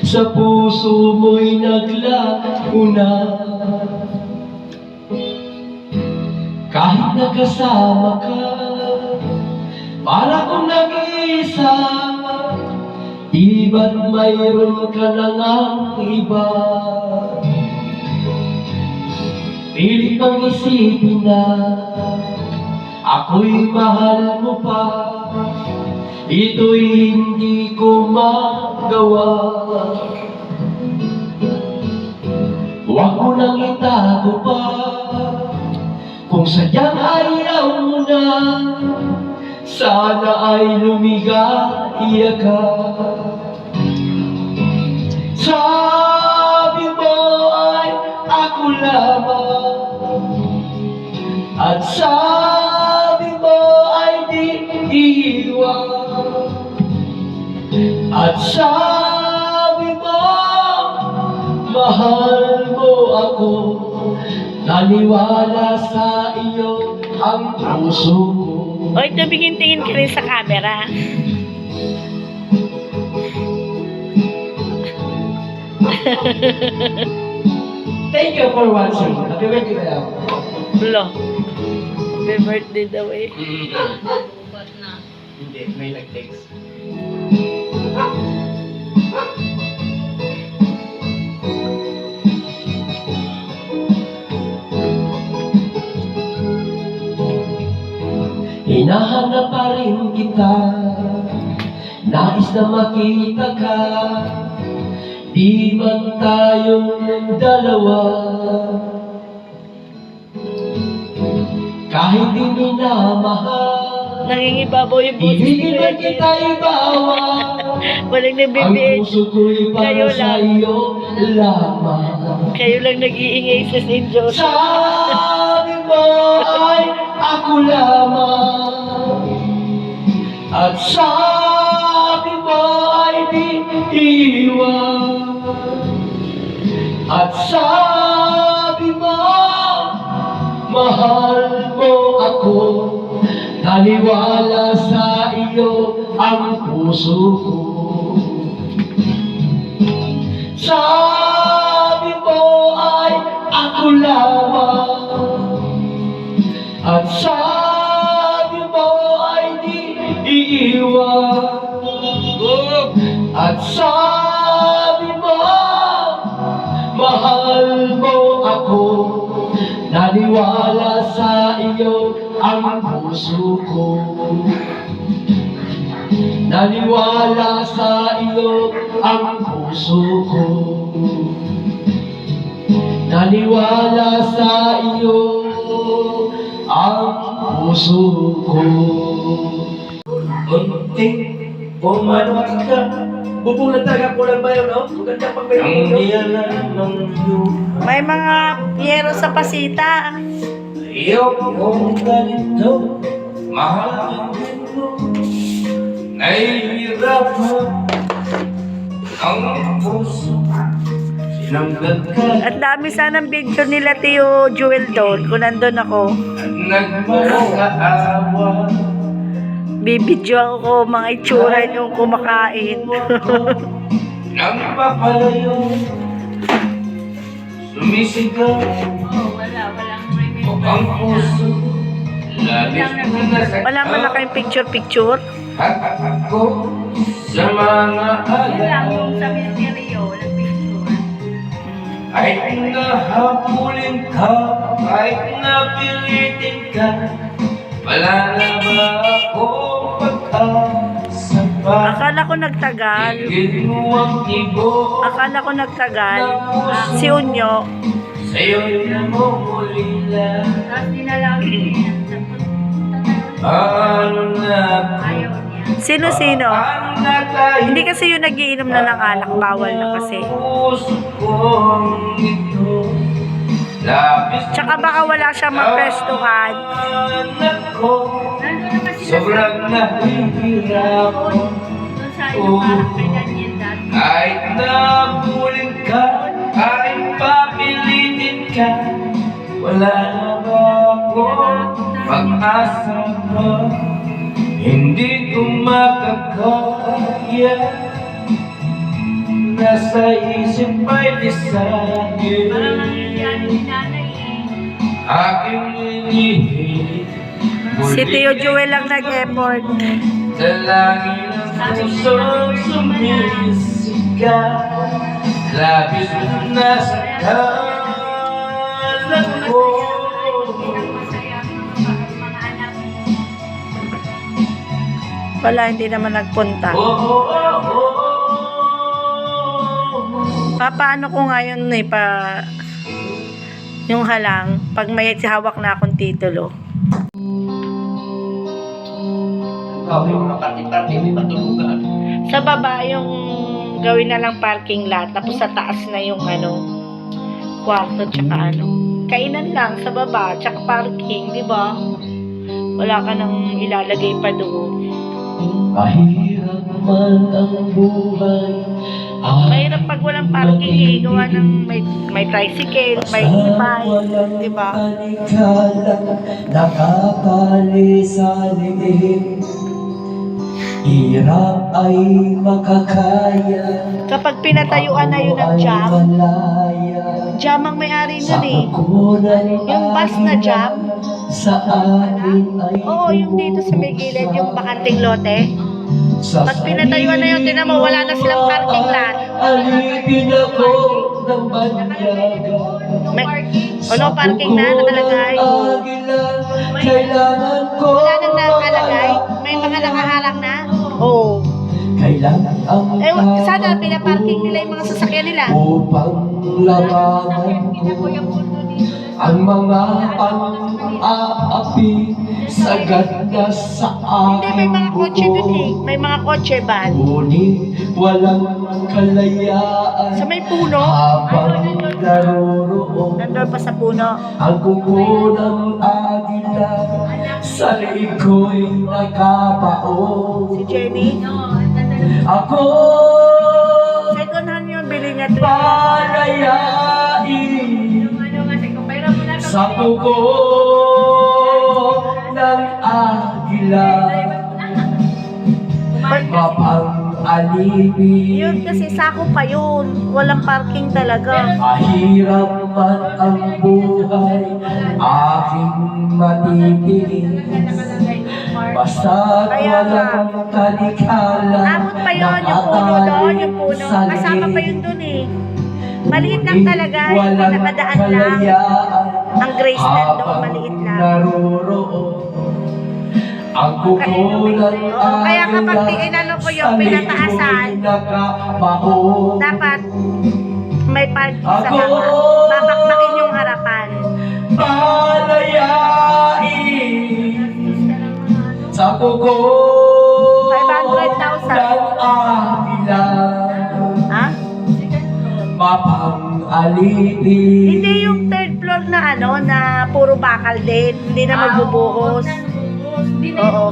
sa puso mo'y naglaho na. Kahit nakasama ka, para kung nag-iisa, di ba't mayroon ka na ngang iba? Pilit bang isipin na ako'y mahal mo pa, ito'y hindi ko magawa. Huwag mo nang itago pa, kung sadyang ayaw mo na, sana ay lumigaya ka. Sabi mo ay ako lamang, at sabi mo ay di iiwan, at sabi mo mahal mo ako. Naniwala sa iyo ang puso ko. Oy, tumingin-tingin ka rin sa camera. Thank you for watching. Happy birthday na lang. Lo. Happy birthday daw eh. Hindi, may nag-text. Hinahanap pa rin kita, nais na makita ka, di man tayong dalawa. Kahit di minamahal, Nangingibabaw yung boses ibigin man ni kita ibawa. Walang Ang nagbibigay. puso ko'y para Kayo sa lang. iyo lamang. Kayo lang nag-iingay sa St. Joseph. Sabi mo ay ako lamang, at sabi mo ay di iwan, at sabi mo mahal mo ako. Naniwala sa iyo ang puso ko. Sabi mo ay ako lamang, at sabi mo ay di iiwan, at sabi mo mahal mo ako. Naniwala sa iyo ang puso ko. Naniwala sa iyo ang puso ko. Naniwala sa iyo ang puso ko. Unting pumanot ka, bubulataga ko lang ba yun, no? Maganda pag may May mga piyero sa pasita. iyo kung ganito, mahalin mo, nahihirapan ang puso. Sinanggal ka At dami sanang video nila Tio Jewel doon kung nandun ako. at nagmakaawa. Bibidyo ako mga itsura niyong kumakain. Nang papalayo, sumisigaw ang puso. Labis na nasaktan Wala man na kayong picture-picture. at ako sa mga alaala. Kahit nahabulin ka, kahit napilitin ka, wala na ba akong pag-asa pa? Akala ko nagtagal. Higit mo ang ibo Akala ko nagtagal. Si Unyo. sa'yo'y namumulila. Tapos dinalaw niya. Ano na? Ayaw niya. Sino-sino? Ano na tayo? Hindi kasi yung nagiinom na ng alak. Bawal na kasi. Puso kong ito, labis Tsaka baka wala siyang maprestuhan. ako, Nandun naman sila sobrang nahihirap. doon sa yung parang kay Daniel dati. Kahit nabulin ka, kahit papilitin ka, wala na ba akong pag-asa pa? Hindi ko makakaya nasa isip ay Para disagin. maintindihan ni nanay eh. Aking inihiling Si Tio Joel lang nag-effort. Dalangin ang pusong sumisigaw, labis na sa kanan ko. Masaya mga anak. Wala, hindi naman nagpunta. Oh. Paano ko ngayon yung halang, pag may hawak na akong titulo. Kami mga party-party, may matulugan. Sa baba, yung gawin na lang parking lot, tapos sa taas na yung kwarto, tsaka kainan lang sa baba, tsaka parking, di ba? Wala ka nang ilalagay pa doon. Mahirap man ang buhay. Mahirap pag walang parking eh, gawa ng may tricycle, may e-bike, di ba? Nakapali sa liig, hirap ay makakaya. Kapag pinatayuan na yun ng jam, jam ang may-ari nun eh. Yung bus na jam, sa amin ay oo, yung dito sa may gilid, yung bakanting lote. Pag pinatayuan na yun, tinan mo, wala na silang parking lot. Alipin ako ng banyaga. Wala parking na, nakalagay. Kailangan ko Wala nang nakalagay. May mga nakaharang na. Oo. Kailangan ang Sana pinaparking nila yung mga sasakyan nila. upang labanan ko ang mga pang-aapi sagad na sa Hindi, may aking mga kotse dun eh. May mga kotse van. Ngunit walang kalayaan Sa may puno. habang naroroon Nandun pa sa puno. ang kuko ng agila sa liig ko'y Si nakabaon. Jenny. Ako Second hand yun, bili niya 3. palayain sa kuko ng agila mapang-alipin. Yun kasi sako pa yun. Walang parking talaga. Mahirap man ang buhay, aking matitiis. Basta't Kaya nga. walang kalikala. Abot pa yun, yung puno doon, yung puno. Kasama pa yun doon eh. Maliit lang talaga, yung nakadaan lang. Ang Graceland doon, maliit lang. Naroroon ang kukulang Oo, kaya kapag inano ko yung pinataasan, dapat may parking sa baba. Babakbakin yung harapan. palayain sa kuko 500,000. ng agila Ha? mapang-alipin. Hindi yung third floor na na puro bakal din. Hindi na magbubuhos. Oo.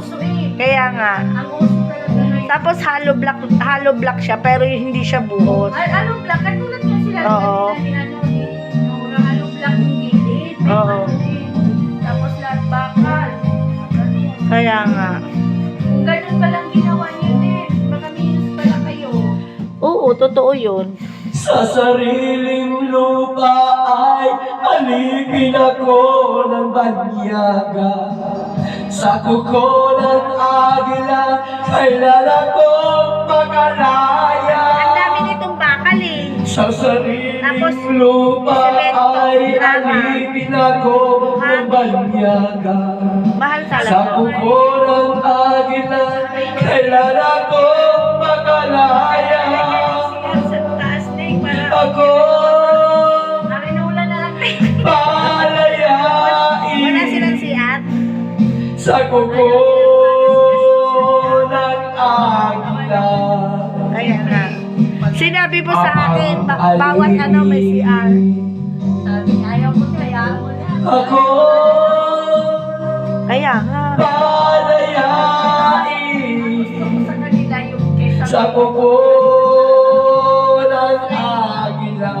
Kaya nga. Ang uso talaga ngayon. Tapos hollow block siya pero hindi siya buhos. Ay, anong black? Katulad mo sila. Oo. Yung anong black yung gilid. May Oo. ano din. Tapos lahat bakal. Ganun. Kaya nga. Kung ganun palang ginawa niyo din, baka minus pala kayo. Oo, totoo yun. Sa sariling lupa ay alipin ako ng banyaga. Sa kuko ng agila, kailangan kong makalaya. Ang dami nitong bakal eh. Sa sariling Tapos, lupa semento, ay drama. alipin ako ng banyaga. Mahal Sa talaga. kuko ng agila, kailangan kong makalaya. Sa taas na yung para. Ako Nakinula na lang. palayain Wala silang CR. sa kuko ng agila. Kaya nga. Sinabi mo sa akin, bawat may CR. Sabi niya, ayaw mo kaya mo na. Ako Kaya nga. palayain Gusto ko sa kanila yung kaysa. sa kuko ng agila.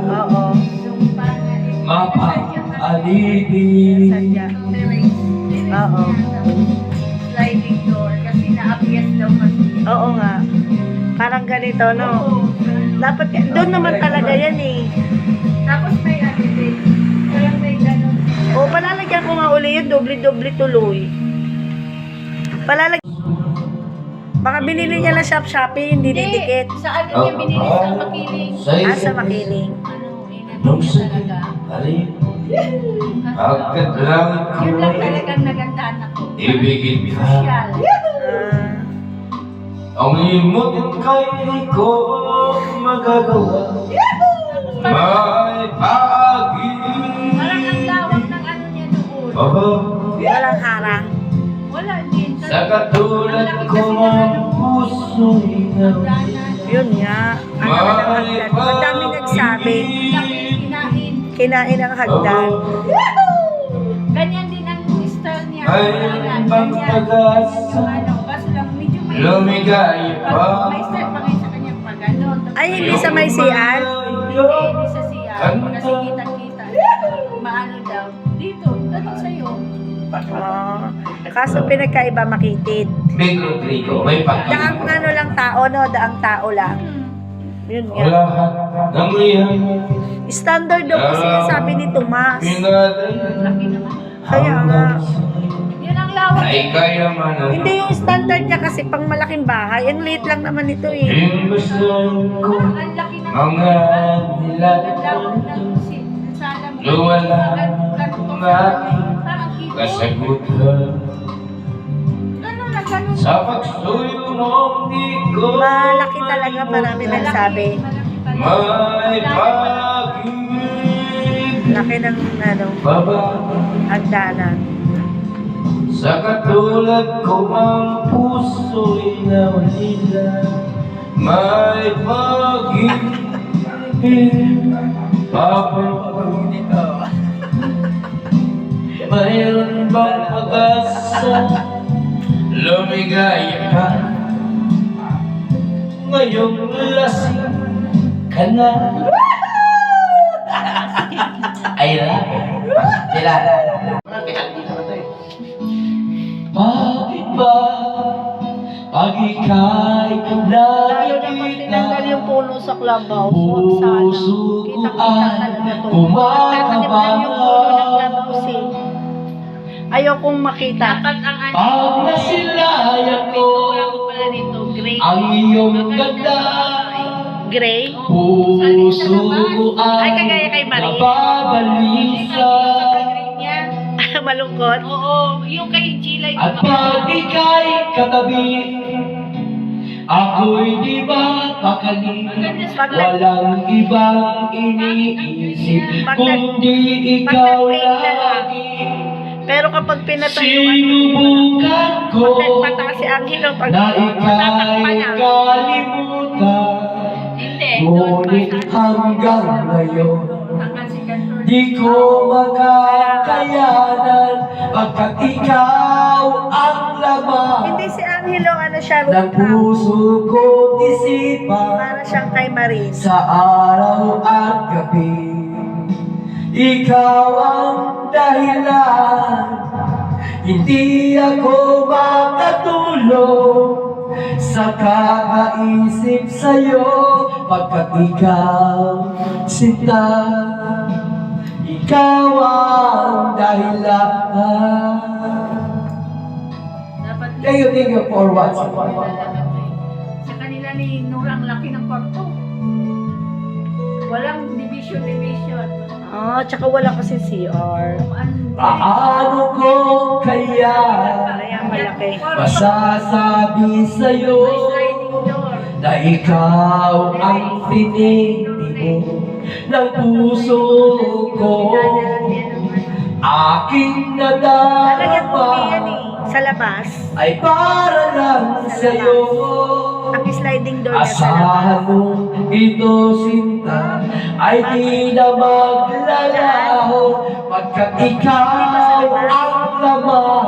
Oo. Yung parang Mapang-alipin. Sadya. Oo. Sliding door kasi na-abiyas daw kasi. Oo nga. Parang ganito, no? Oo. Dapat, doon naman talaga yan eh. Tapos may ano din. Parang may ganun. O, palalagyan ko nga uli yun, doble-doble tuloy. Palalagyan. Baka binili niya lang Shopee, hindi didikit. Sa ano niya binili sa makiling. Sa makiling. Ano, inano Nung niya sa talaga. hari, agad lang Yun lang talagang nagandahan ako. ibigin ka. Social. Ah, Ang limot kay di ko magagawa. May pag-ibig. Parang ang lawak ng ano niya doon. Baba, walang harang. Wala din. sa katulad ko ang puso'y Hagdanan. Yun nga. Ang laki ng hagdan. Madami nagsabi, Laki, kinain. kinain ang hagdan. Ganyan din ang style niya. Ay, Ganyan. ibang pag-asa. Ano, kaso lang medyo may... Lumigay pa. May style pa ngayon sa kanyang pag ano. Ay, hindi sa may CR? Hindi sa siya. Kasi kita-kita. Maano daw. Dito, ganun sa'yo. Oh, kaso pinagkaiba makitid. Big Rodrigo, may Daang pag-ibig. ano lang tao, no? Daang tao lang. Yun nga. Lahat ng liham, Standard daw kasi yung sabi ni Tomas. pinatay. Laki naman. Kaya nga. Yun ang lawak. Ay kaya man ang Hindi yung standard niya kasi pang malaking bahay. Ang liit lang naman ito eh. imbasan ko. Parang ang laki ng Mga dilat ang lawak ng sala mo. Luwala Ganun na parang kito. kasagutan Ganun na ganun. sa pagsuyo ng di ko. Malaki talaga, marami nagsabi. May pag-ibig. Laki ng ano, Baba, hagdanan. sa katulad ko ang puso'y nawalila. May pag-ibig. Papa, mayroon bang pag-asa? Lumigay pa. Ngayong lasing ka na. Ay, sila. Bakit ba pag ika'y Lalo na pag tinanggal yung puno sa clubhouse, huwag sana. Kita-kita talaga to. Tatanim lang yung puno ng clubhouse eh. Ayokong makita. Dapat ang ano. Pag nasilayan ko Ako pala dito, gray. ang iyong ganda, Gray? puso ko Ay, ay kagaya kay Marie. nababalisa. Malungkot. Oo, yung kay Gila yung At pag ika'y katabi, ako'y di ba pakali? Walang ibang iniisip, kundi ikaw lagi. Pero kapag pinatayuan mo, Sinubukan ko pataas si Angelo, pag na ika'y matatakpan na. kalimutan, Hindi. ngunit hanggang ngayon Ang kasigator. di ko makakayanan pagkat ikaw ang laman Hindi si Angelo, ano siya, ng rooftop. puso ko isipan Para siyang kay Marie. sa araw at gabi. Ikaw ang dahilan, hindi ako makatulog sa kakaisip sa'yo pagkat ikaw sinta. Ikaw ang dahilan. Dapat Thank you for watching. sa kanila ni Nora, ang laki ng kwarto. Walang division. Oh, tsaka wala kasi CR. Paano ko kaya Kaya malaki. masasabi sa'yo May sliding door. na ikaw ang tinitimo ng puso ko? Aking Lalagyan mo yan nadarama eh. Sa labas. ay para lang sa'yo. Ang sliding door niya sa labas. Asahan mo ito sinta ay di na maglalaho pagkat ikaw ang laman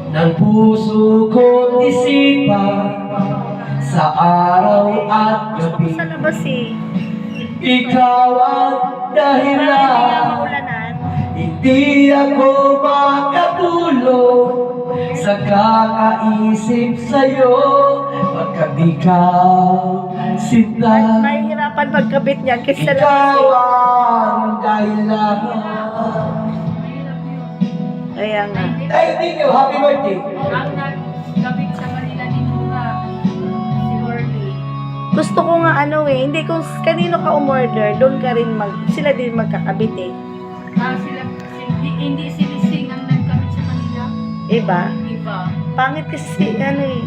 ng puso ko isipan sa araw at gabi. Sa labas eh. Ikaw ang Para hindi nga dahilan, maulanan. hindi ako makatulog sa kakaisip sa'yo pagkat ikaw sinta. Mahihirapan magkabit niyan kasi sa Ikaw lasing. ang dahilan. Mahirap yun. Kaya nga. Ay, thank you. Happy birthday. Ang nagkabit sa kanila dito nga, si Orly. Gusto ko nga ano eh, hindi kung kanino ka umorder, doon ka rin sila din magkakabit eh. Hindi sinising ang nagkabit sa kanila. Iba? Iba. Pangit kasi ano eh.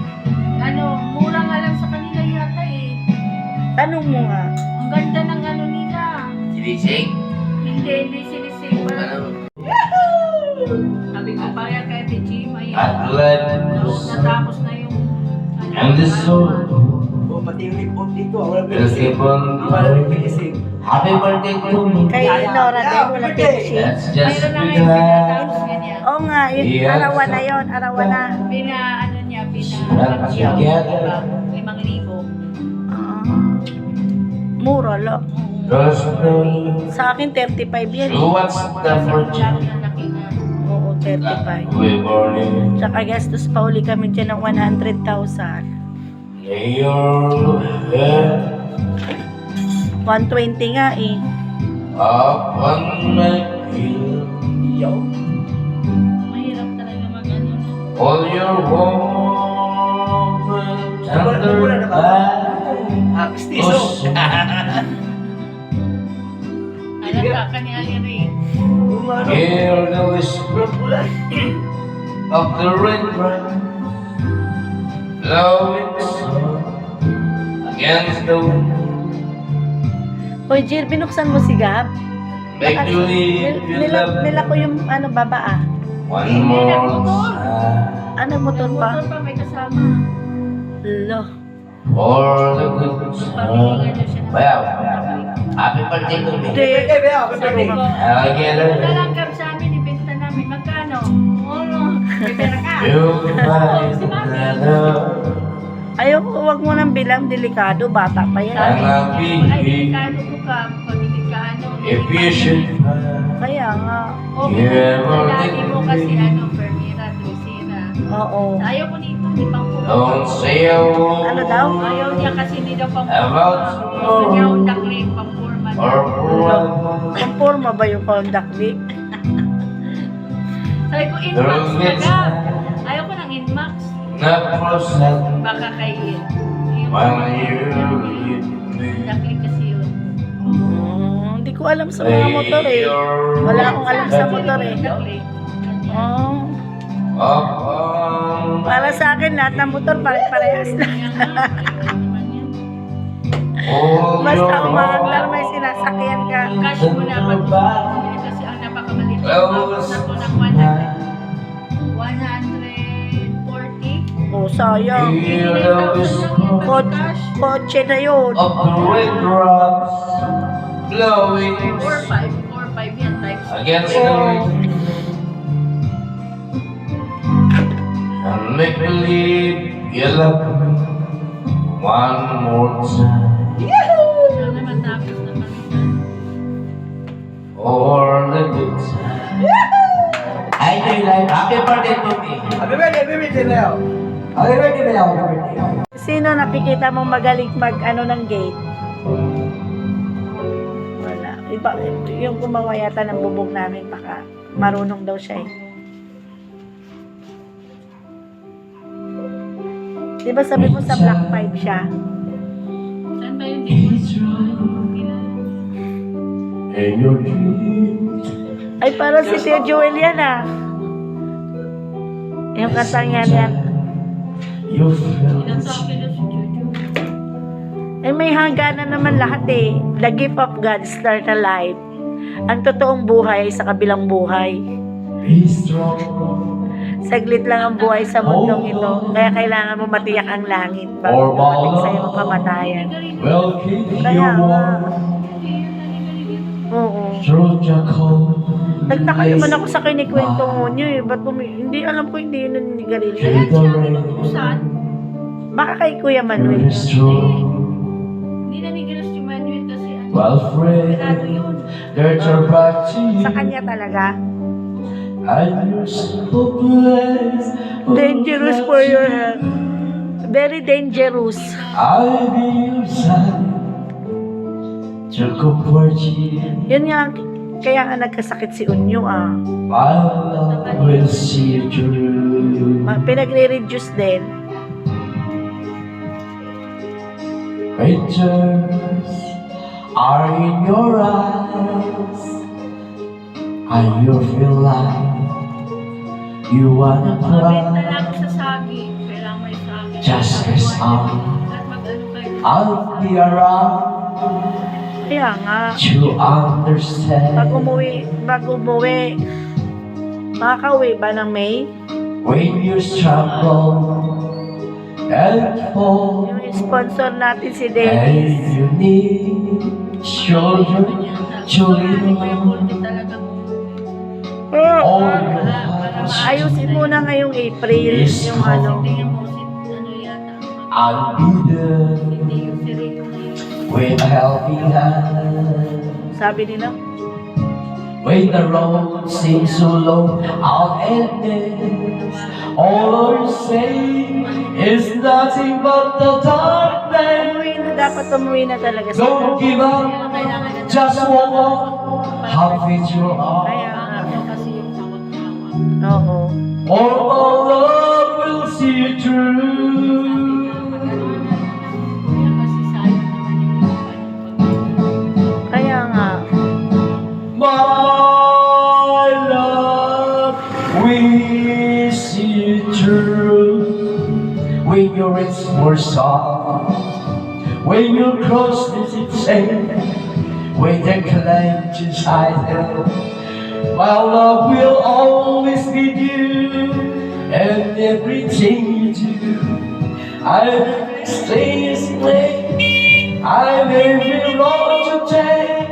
Mura nga lang sa kanila yata eh. Tanong mo nga. Ang ganda ng ano nila. Sinising? Hindi sinising. Sabi ko pa yan kay Tejim, ayan. At let's Natapos na yung and the soul O, pati yung lipot dito, wala will keep on Parang going. pinising. Happy birthday to me. Kay Nora din, wala tipsy. That's just mayroon na ngayon pinatapos begun. ganyan. Oo nga, yun, Yes. arawan na yun, arawan na. Ano niya, Let's together. 5,000. Ah, mura lo. Trust me. Sa akin, 35 yan. So what's the fortune? Oo, 35. We born in Tsaka gastos pa uli kami dyan ng 100,000. your head 120 nga eh. up on my hill. Mahirap talaga mag-ano. All your warm and tender Wala na ba? eyes. Pistiso. Alam ka, kanya rin. Hear the whisper of the raindrop blowing against the wind. Hoy, Jir, binuksan mo si Gab? Make you live your love Nila ko yung ano, baba ah. one more time. Ano, motor pa? Motor pa may kasama. Lo. For the good Pamilihan na siya. Well, happy birthday to me. Hindi. Sabi ko, I'll get it. wala kami sa amin, ibenta namin. Magkano? Oo, may pera ka. You find another. Ayoko, wag mo nang bilang, delikado, bata pa yan. Sabi Ang niya, ay, happy. delikado ko ka. Pag hindi ka ano, If you should find Kaya nga, Okay, lagi mo kasi ano, Permira, Trisira. oo. Ayaw ko dito, hindi pang don't say a word Ano daw? Ayaw niya kasi hindi daw pang About Gusto niya ang dakling pang forma or daw. Ang forma ba yung contact Vic? Sabi ko, Inmax na ka. Ayaw ko ng Inmax. not present Baka kay yung when you leave me. dakling kasi yun. Hindi ko alam sa mga motor eh. Wala akong alam sa motor eh. Dakling. Oh. Upon Para sa akin, lahat ng motor pare-parehas lang. all Basta your umaandar may sinasakyan ka. Cash mo na pag kasi ang napakamalit. Well, Tapos na po ng 140. Oh, sayang. Hear the whisper Kotse na yun. of the raindrops blowing 4-5 yan types. against the wind. And make believe you love me one more time. Sana matapos naman siya. Or the good time. I do like happy birthday to me. Happy birthday, Leo. Happy birthday, Leo. Happy birthday. Sino nakikita mong magaling mag-ano ng gate? Wala. Iba, yung gumawa yata ng bubong namin, baka marunong daw siya eh. Di ba sabi mo sa Black 5 siya? Saan ba yung date? And your dreams. Ay, parang si Tia Joel yan ah. Yung kantang yan yan. You feel Ilan sa akin na si Jojo? Ay, may hangganan naman lahat eh. The gift of God start a life. Ang totoong buhay sa kabilang buhay. be strong. Saglit lang ang buhay sa mundong ito. Kaya kailangan mo matiyak ang langit Or bago dumating sa'yo ang kamatayan. Well, keep Kaya you nga. warm. Oo. Through your cold. Nagtaka naman ako sa kinikwento mo niyo eh. Ba't hindi alam ko hindi yun ang nigarilyo. Ayan siya, pinutusan. Baka kay Kuya Manuel. You're strong. Hindi na ni Gilos si Manuel kasi ano. Well, friend, Pirado yun. there's your back to you. Sa kanya talaga. And you're so blessed. Dangerous for your health. Very dangerous. I'll be your son. to comfort you. Yun nga, kaya nga nagkasakit si Unyo My love will see you through. Pinagre-reduce din. When tears are in your eyes, and you feel like you wanna Mabenta cry, lang sa saging. Kailangan may saging. just as At mag-ano kayo. I'll be around Kaya nga, to understand. bago umuwi, makakauwi ba ng May? When you struggle and fall, Yung sponsor natin si and Dennis. you need children to Hindi ko yung live multi talaga mo. all your hearts. Ayusin muna ngayong April, Yes, yung ano. Tingnan mo si ano yata. I'll be there Hindi yung si Rico na yun. with a helping hand. Sabi nila, When the road seems so long, I'll end it. All I'm saying is nothing but the darkness. dapat umuwi na talaga siya. Don't give up, just walk on. Have it your Kaya heart. nga, Kasi yung tawag-tawag. oo. All my love will see you through. Kuya kasi sayang naman yung pag- Kaya nga, My love will see you through. When you're in for song, when you cross this insane, when the clenches hide, my love will always be you, and everything you do, I will stay this way. I may be wrong today.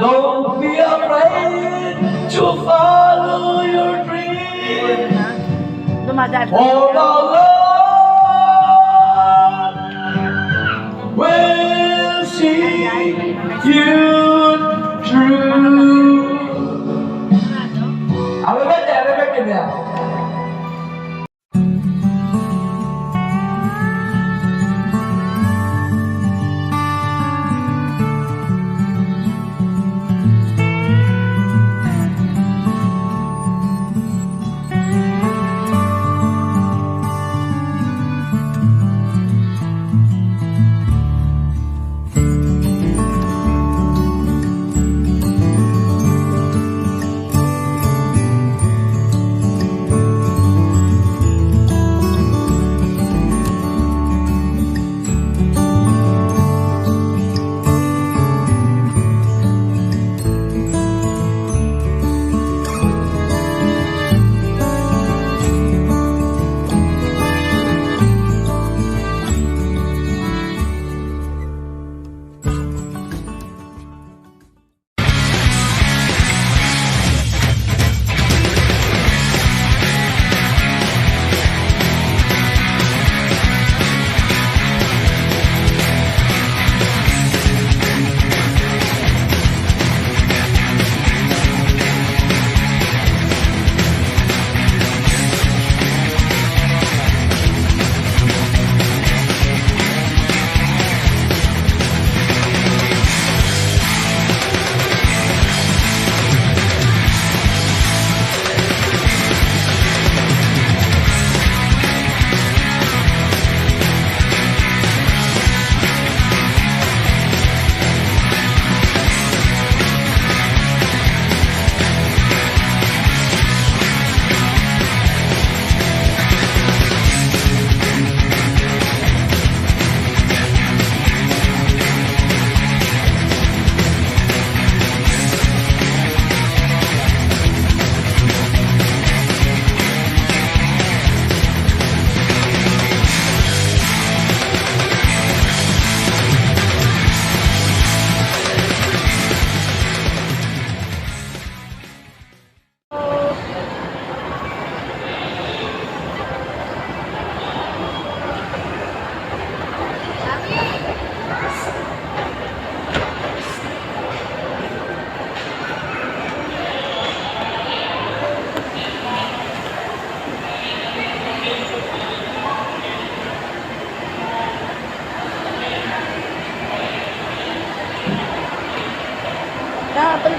Don't be afraid to follow your dream. dumadaan. For my love will see you through. Happy birthday, Mel.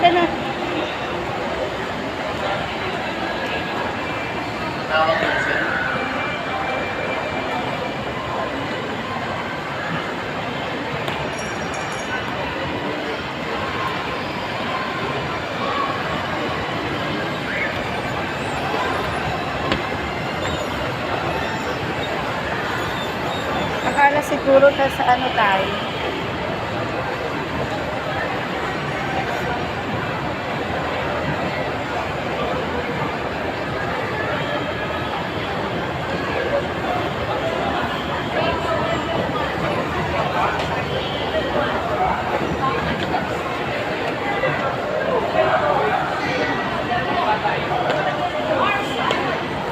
ka na. Akala siguro nasa ano tayo.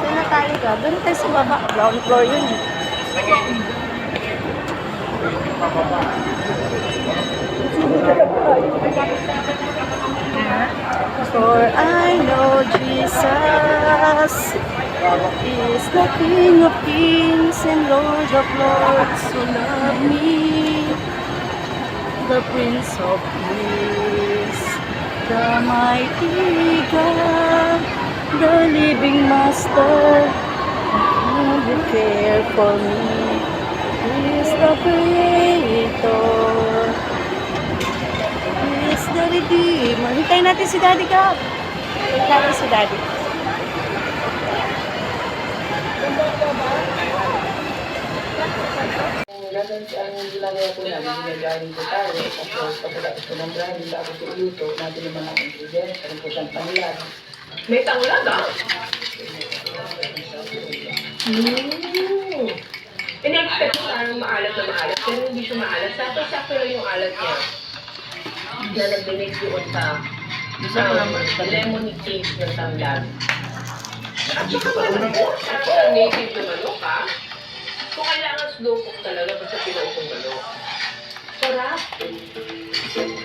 Saan na tayo ka? Doon tayo sa baba. Ground floor yun eh. For I know Jesus is the King of Kings and Lord of Lords who love me, the Prince of Peace, the mighty God, the living Master, who care for me. He is the Creator. He is the Redeemer. Hintayin natin si Daddy ka. Hintayin natin si Daddy. Ang ginagawa ko namin, ginagaling ko tayo, tapos pagkatapos ko ng brand, tapos ko iluto, natin naman ang ingredients, parang po siyang tanglad. May tanglad ah. In-expect ko parang maalat na maalat, pero hindi siya maalat. Sakto-sakto lang yung alat niya. Na nag-mix doon sa lemon taste ng tanglad. At saka malambot. Sa native na manok ha. So kailangan slow cook talaga basta pinautong manok. Sarap.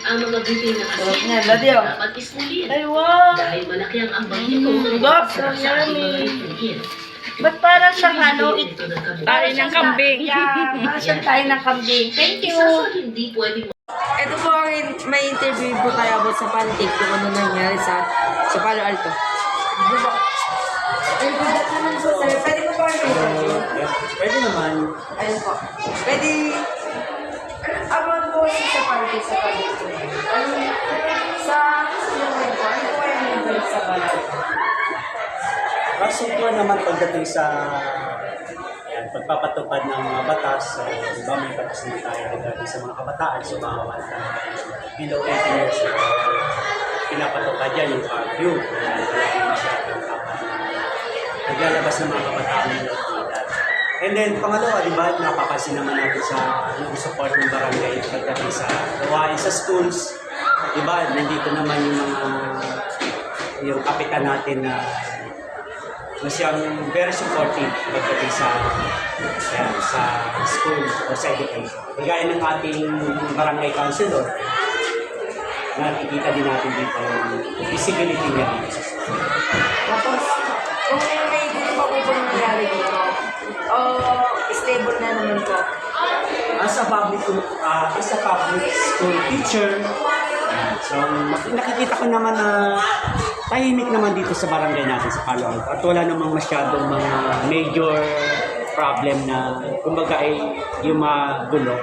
Ang mga buti na kasi dapat ismulin. Ay, wow! Dahil malaki ang ambang ito Gop, sa so ating yummy. mga tingin. Ba't parang siyang ano? Tayo ng kambing. Parang siyang tayo ng kambing. Thank you! Isa sa hindi pwedeng Ito po ang may interview po tayo about sa pantik kung ano nangyari sa Palo Alto. Pwede po ba ang interview? Pwede naman. Ayun po. Pwede about po sa pantik sa Palo Alto. Sa inuman po, ano po yung number sa Palo Alto? Rason naman pagdating sa pagpapatupad ng mga batas, diba may batas na tayo regarding sa mga kabataan, so mga kabataan below 18 years old. Pinapatupad yan yung curfew. Naglalabas ng mga kabataan ng edad. And then, pangalawa, di ba, napapansin naman natin sa yung support ng barangay pagdating sa gawain sa schools. Di ba, nandito naman yung kapitan natin na siyang very supportive pagdating sa school o sa education. Kagaya ng ating barangay councilor, nakikita din natin dito yung visibility niya dito sa school. Tapos, kung may dito pa po nangyari dito, stable na naman po. As a public school teacher, so nakikita ko naman na tahimik naman dito sa barangay natin sa Palo Alto. At wala namang masyadong mga major problem na kumbaga ay yung magulo.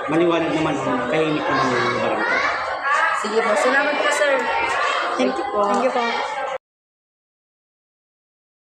Maliwanag naman, tahimik naman yung barangay. Sige po. Salamat po, sir. Thank you po.